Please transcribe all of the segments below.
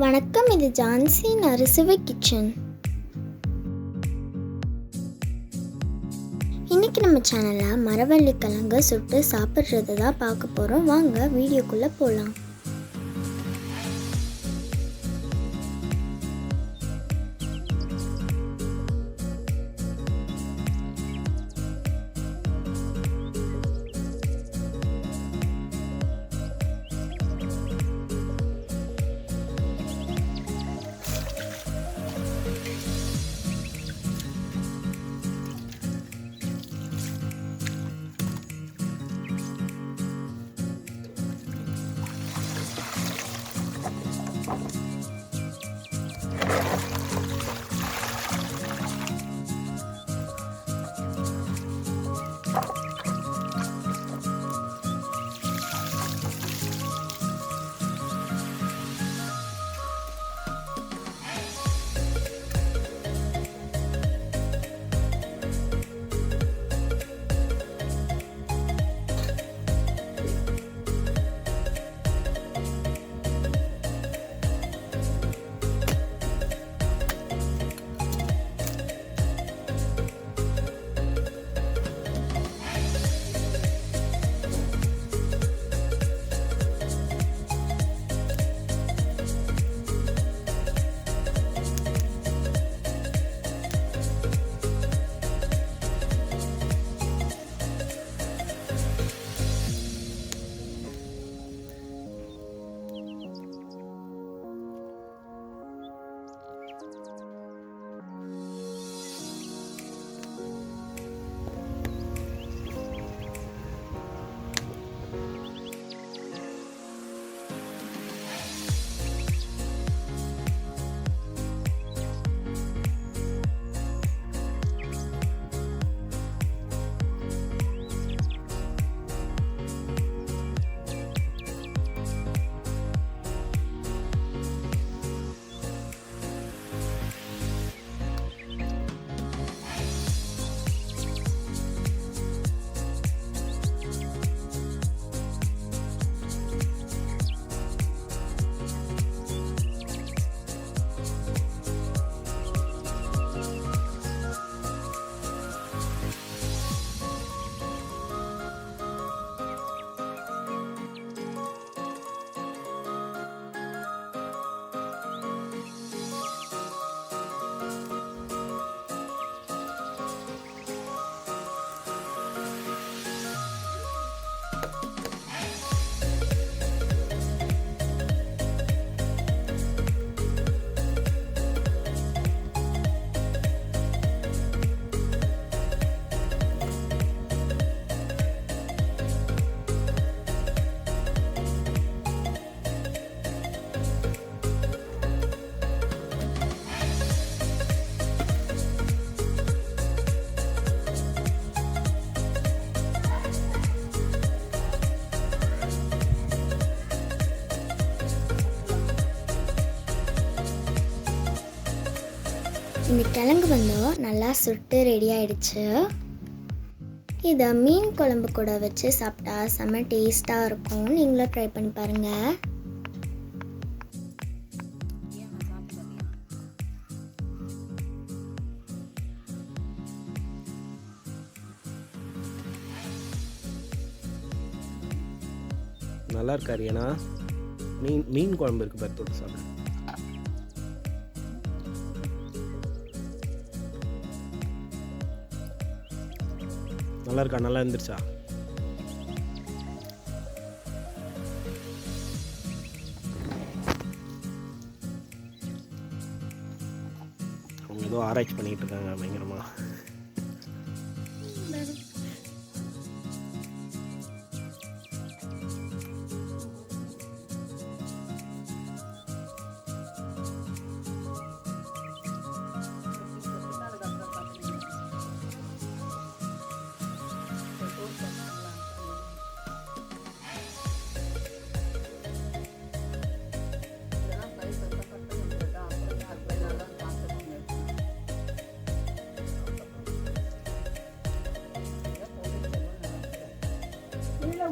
வணக்கம், இது ஜான்சியின் அறுசுவை கிச்சன். இன்றைக்கி நம்ம சேனலில் மரவள்ளி கிழங்கு சுட்டு சாப்பிட்றது தான் பார்க்க போகிறோம். வாங்க வீடியோக்குள்ளே போகலாம். இந்த கிழங்கு நல்லா சுட்டு ரெடி ஆயிடுச்சு. இதை மீன் குழம்பு கூட வச்சு சாப்பிட்டா செம்ம டேஸ்ட்டாக இருக்கும். நீங்களும் ட்ரை பண்ணி பாருங்கள். நல்லா இருக்காரு. ஏன்னா மீன் குழம்பு இருக்கு, பருத்தோடு சாப்பிடு. நல்லா இருக்கா? நல்லா இருந்துருச்சா? அவங்க ஏதோ ஆராய்ச்சி பண்ணிட்டு இருக்காங்க பயங்கரமா.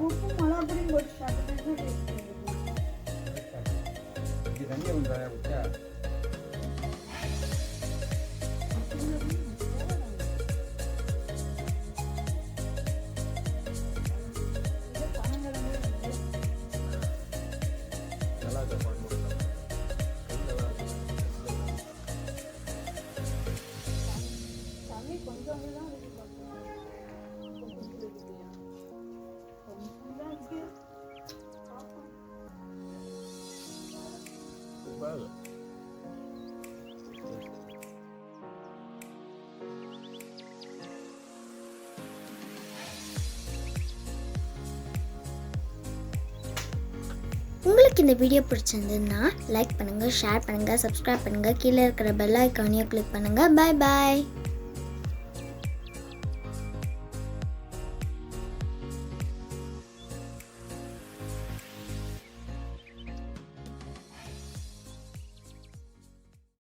உப்பு மிளகாய் போட்டு சாப்பிட்டா உங்களுக்கு இந்த வீடியோ பிடிச்சிருந்ததுன்னா லைக் பண்ணுங்கள், ஷேர் பண்ணுங்கள், சப்ஸ்கிரைப் பண்ணுங்கள், கீழே இருக்கிற பெல் ஐக்கானையும் கிளிக் பண்ணுங்கள். பாய் பாய்.